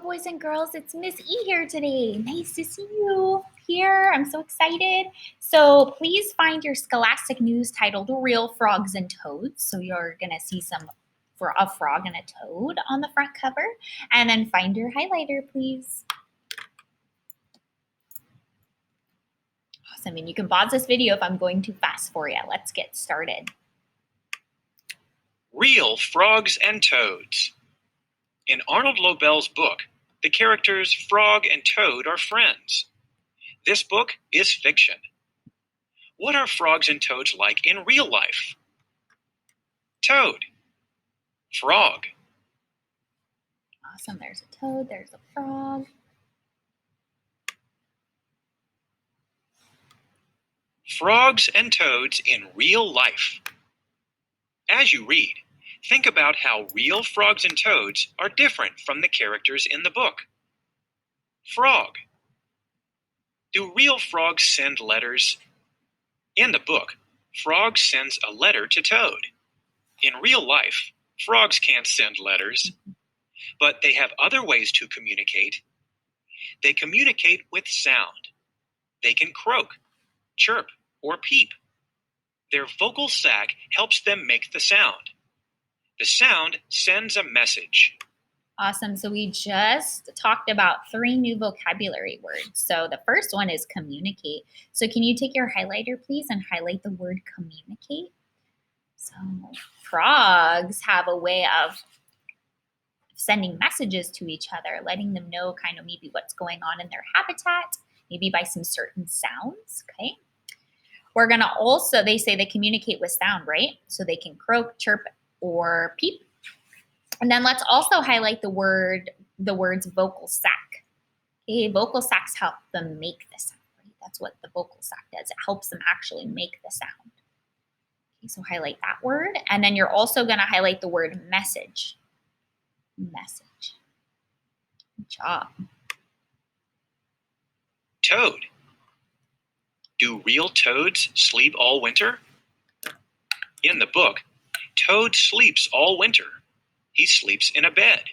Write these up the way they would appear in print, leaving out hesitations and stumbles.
boys and girls. It's Miss E here today. Nice to see you here. I'm so excited. So please find your Scholastic News titled Real Frogs and Toads. So you're going to see a frog and a toad on the front cover. And then find your highlighter, please. Awesome. And you can pause this video if I'm going too fast for you. Let's get started. Real Frogs and Toads. In Arnold Lobel's book, the characters Frog and Toad are friends. This book is fiction. What are frogs and toads like in real life? Toad. Frog. Awesome. There's a toad. There's a frog. Frogs and toads in real life. As you read, think about how real frogs and toads are different from the characters in the book. Frog. Do real frogs send letters? In the book, Frog sends a letter to Toad. In real life, frogs can't send letters, but they have other ways to communicate. They communicate with sound. They can croak, chirp, or peep. Their vocal sac helps them make the sound. The sound sends a message. Awesome. So we just talked about 3 new vocabulary words. So the first one is communicate. So can you take your highlighter, please, and highlight the word communicate? So frogs have a way of sending messages to each other, letting them know kind of maybe what's going on in their habitat, maybe by some certain sounds, okay? We're gonna also, they say they communicate with sound, right? So they can croak, chirp, or peep. And then let's also highlight the words vocal sac. Okay, vocal sacs help them make the sound, right? That's what the vocal sac does. It helps them actually make the sound. Okay, so highlight that word. And then you're also gonna highlight the word message. Message. Good job. Toad. Do real toads sleep all winter? In the book, Toad sleeps all winter. He sleeps in a bed.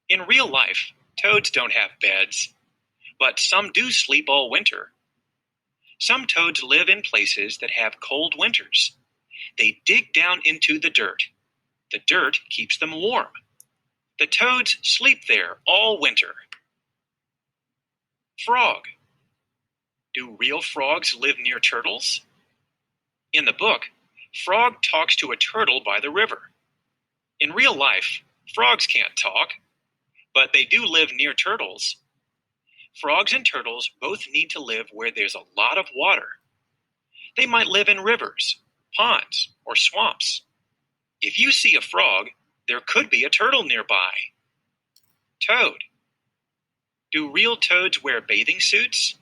In real life, toads don't have beds, but some do sleep all winter. Some toads live in places that have cold winters. They dig down into the dirt. The dirt keeps them warm. The toads sleep there all winter. Frog. Do real frogs live near turtles? In the book, Frog talks to a turtle by the river. In real life, frogs can't talk, but they do live near turtles. Frogs and turtles both need to live where there's a lot of water. They might live in rivers, ponds, or swamps. If you see a frog, there could be a turtle nearby. Toad. Do real toads wear bathing suits?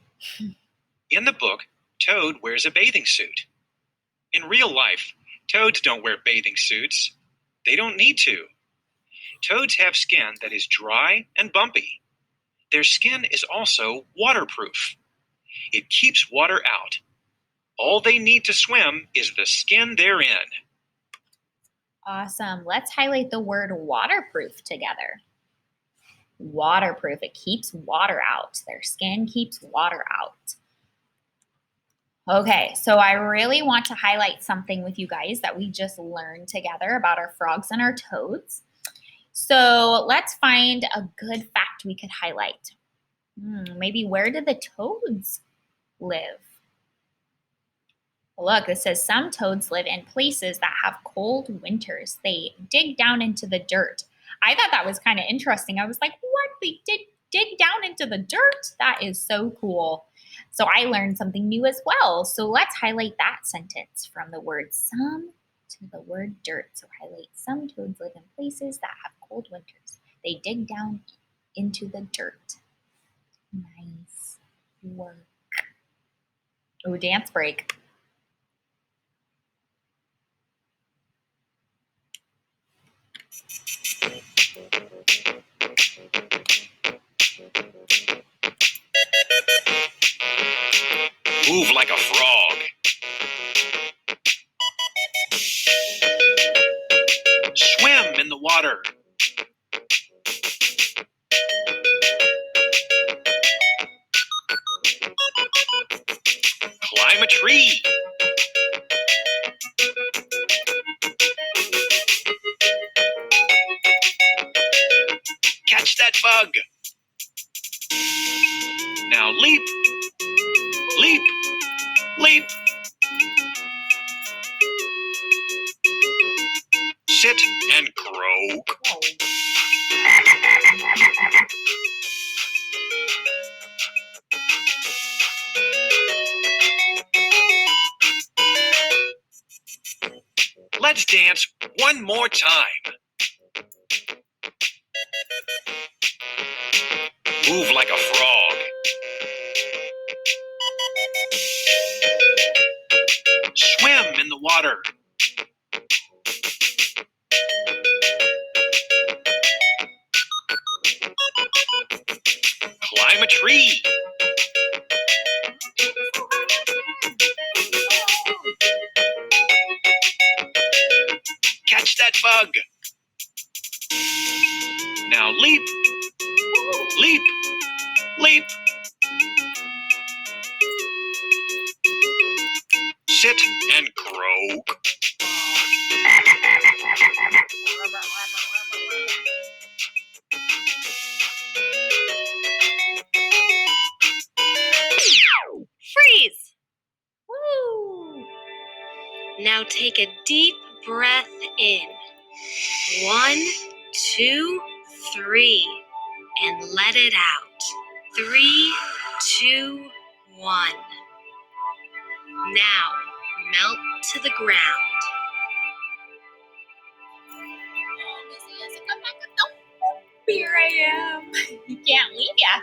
In the book, Toad wears a bathing suit. In real life, toads don't wear bathing suits. They don't need to. Toads have skin that is dry and bumpy. Their skin is also waterproof. It keeps water out. All they need to swim is the skin they're in. Awesome. Let's highlight the word waterproof together. Waterproof. It keeps water out. Their skin keeps water out. Okay, so I really want to highlight something with you guys that we just learned together about our frogs and our toads. So let's find a good fact we could highlight. Maybe where do the toads live? Look, it says some toads live in places that have cold winters. They dig down into the dirt. I thought that was kind of interesting. I was like, what? They dig down into the dirt? That is so cool. So I learned something new as well. So let's highlight that sentence from the word some to the word dirt. So highlight some toads live in places that have cold winters. They dig down into the dirt. Nice work. Oh, dance break. Move like a frog. Swim in the water. tree. Catch that bug. Now leap, leap, leap. Sit and croak. Let's dance one more time. Move like a frog. Swim in the water. Climb a tree. Catch that bug. Now leap, leap, leap. Sit and croak. Freeze! Woo! Now take a deep breath in. 1, 2, 3. And let it out. 3, 2, 1. Now melt to the ground. Here I am. You can't leave ya.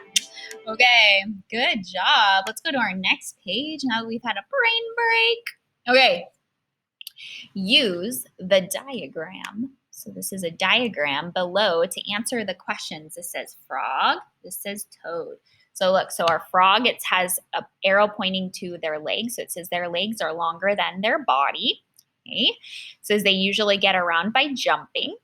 Okay, good job. Let's go to our next page now that we've had a brain break. Okay, use the diagram. So this is a diagram below to answer the questions. This says frog, this says toad. So look, so our frog, it has an arrow pointing to their legs. So it says their legs are longer than their body. Okay, it says they usually get around by jumping.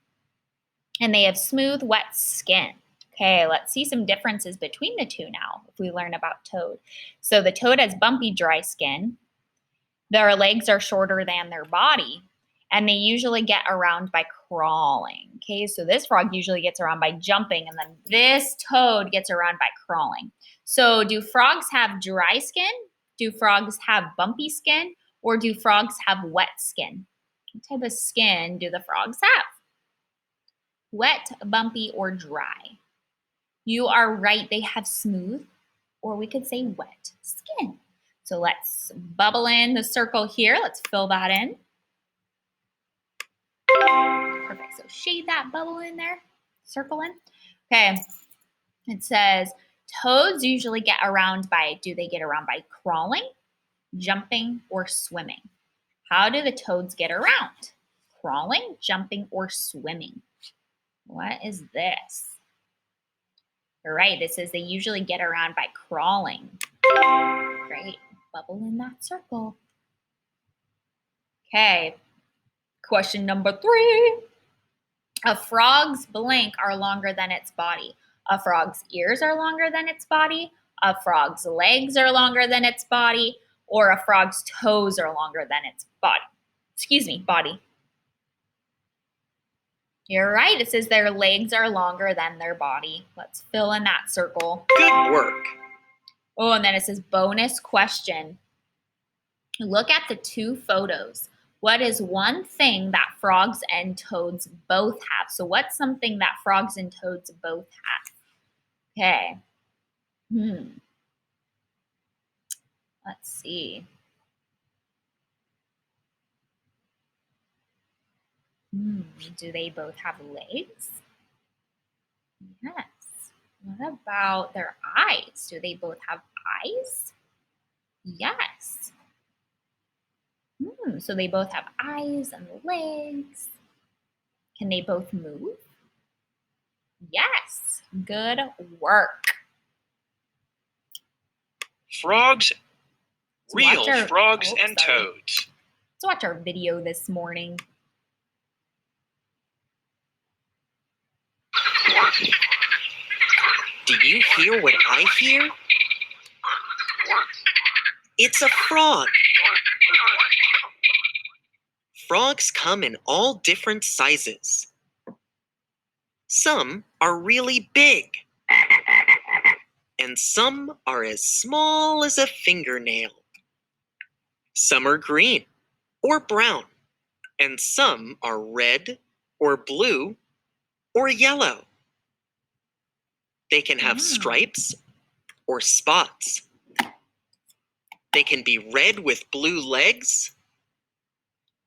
And they have smooth, wet skin. Okay, let's see some differences between the two now if we learn about toad. So the toad has bumpy, dry skin. Their legs are shorter than their body, and they usually get around by crawling. Okay, so this frog usually gets around by jumping, and then this toad gets around by crawling. So do frogs have dry skin? Do frogs have bumpy skin? Or do frogs have wet skin? What type of skin do the frogs have? Wet, bumpy, or dry? You are right, they have smooth, or we could say wet skin. So let's bubble in the circle here. Let's fill that in. Perfect, so shade that bubble in there, circle in. Okay, it says toads usually get around by, do they get around by crawling, jumping, or swimming? How do the toads get around? Crawling, jumping, or swimming? What is this? You're right, this is they usually get around by crawling. Great, bubble in that circle. Okay, question number 3. A frog's blank are longer than its body. A frog's ears are longer than its body. A frog's legs are longer than its body. Or a frog's toes are longer than its body. Excuse me, body. You're right, it says their legs are longer than their body. Let's fill in that circle. Good work. Oh, and then it says bonus question. Look at the 2 photos. What is one thing that frogs and toads both have? So what's something that frogs and toads both have? Okay. Let's see. Do they both have legs? Yes. What about their eyes? Do they both have eyes? Yes. So they both have eyes and legs. Can they both move? Yes. Good work. Frogs, real frogs and toads. Let's watch our video this morning. Do you hear what I hear? It's a frog. frogs come in all different sizes. Some are really big, and some are as small as a fingernail. Some are green or brown, and some are red or blue or yellow. They can have stripes or spots. They can be red with blue legs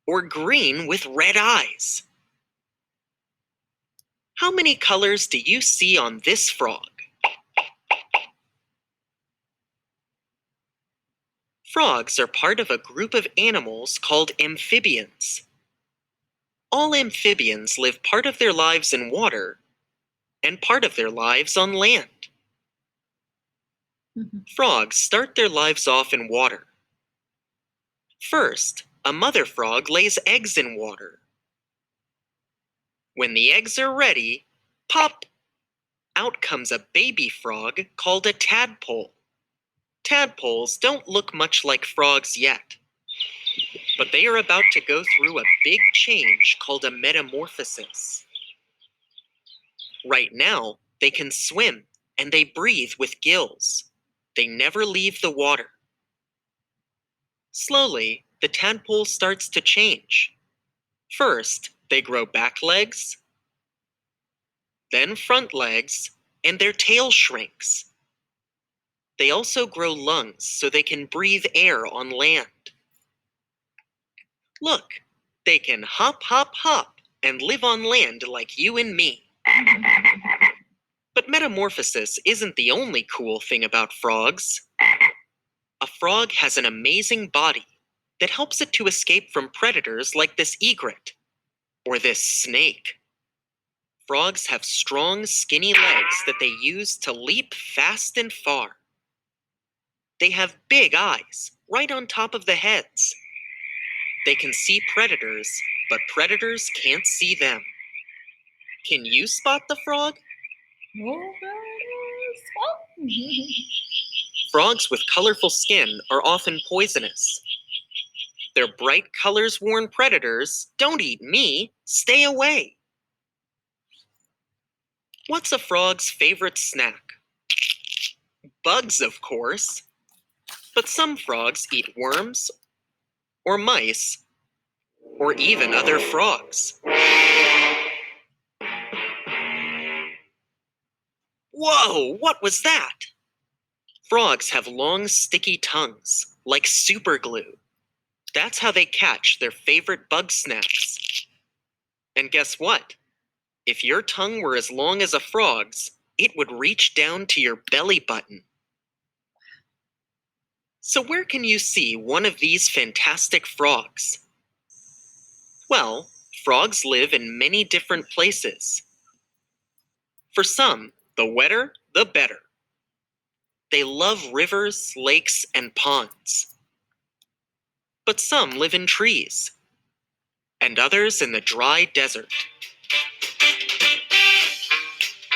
or green with red eyes. How many colors do you see on this frog? Frogs are part of a group of animals called amphibians. All amphibians live part of their lives in water and part of their lives on land. Frogs start their lives off in water. First, a mother frog lays eggs in water. When the eggs are ready, pop! Out comes a baby frog called a tadpole. Tadpoles don't look much like frogs yet, but they are about to go through a big change called a metamorphosis. Right now, they can swim and they breathe with gills. They never leave the water. Slowly, the tadpole starts to change. First, they grow back legs, then front legs, and their tail shrinks. They also grow lungs so they can breathe air on land. Look, they can hop, hop, hop and live on land like you and me. But metamorphosis isn't the only cool thing about frogs. A frog has an amazing body that helps it to escape from predators like this egret or this snake. Frogs have strong, skinny legs that they use to leap fast and far. They have big eyes right on top of the heads. They can see predators, but predators can't see them. Can you spot the frog? Frogs with colorful skin are often poisonous. Their bright colors warn predators, "Don't eat me, stay away." What's a frog's favorite snack? Bugs, of course. But some frogs eat worms, or mice, or even other frogs. Whoa, what was that? Frogs have long, sticky tongues, like super glue. That's how they catch their favorite bug snacks. And guess what? If your tongue were as long as a frog's, it would reach down to your belly button. So where can you see one of these fantastic frogs? Well, frogs live in many different places. For some, the wetter, the better. They love rivers, lakes, and ponds. But some live in trees, and others in the dry desert.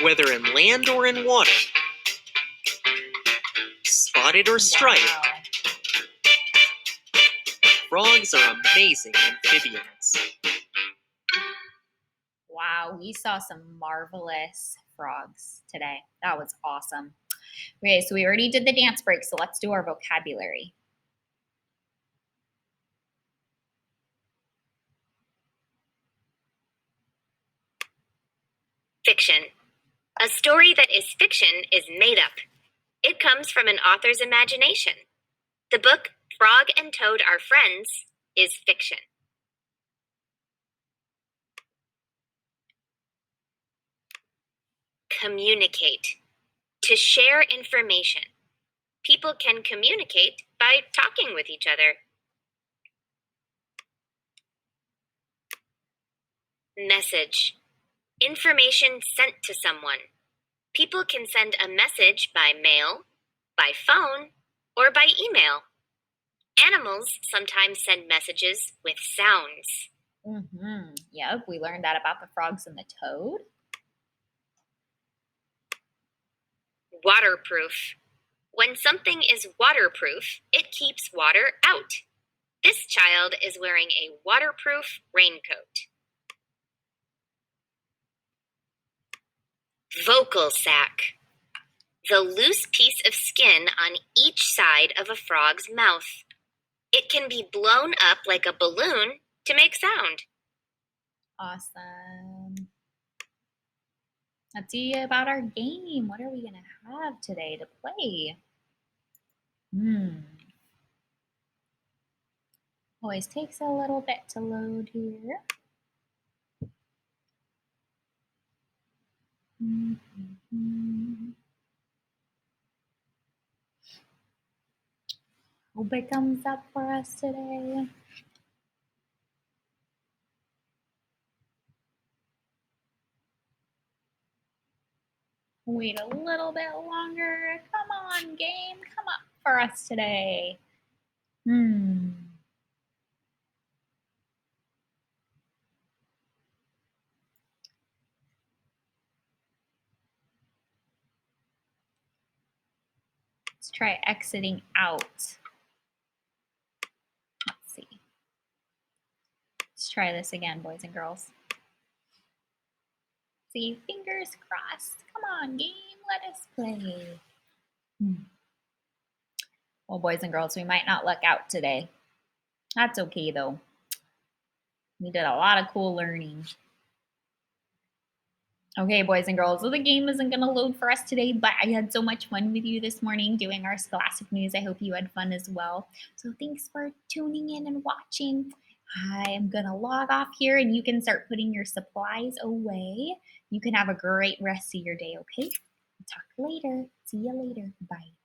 Whether in land or in water, spotted or striped, frogs are amazing amphibians. Wow, we saw some marvelous frogs today. That was awesome. Okay, so we already did the dance break, so let's do our vocabulary. Fiction. A story that is fiction is made up. It comes from an author's imagination. The book Frog and Toad Are Friends is fiction. Communicate. To share information. People can communicate by talking with each other. Message. Information sent to someone. People can send a message by mail, by phone, or by email. Animals sometimes send messages with sounds. Yep, we learned that about the frogs and the toad. Waterproof. When something is waterproof, it keeps water out. This child is wearing a waterproof raincoat. Vocal sac. The loose piece of skin on each side of a frog's mouth. It can be blown up like a balloon to make sound. Awesome. Let's see about our game. What are we going to have today to play? Always takes a little bit to load here. Hope it comes up for us today. Wait a little bit longer. Come on, game. Come up for us today. Let's try exiting out. Let's see. Let's try this again, boys and girls. See, fingers crossed. Come on, game. Let us play. Well, boys and girls, we might not luck out today. That's okay, though. We did a lot of cool learning. Okay, boys and girls, so the game isn't going to load for us today, but I had so much fun with you this morning doing our Scholastic News. I hope you had fun as well. So thanks for tuning in and watching. I am going to log off here, and you can start putting your supplies away. You can have a great rest of your day, okay? Talk later. See you later. Bye.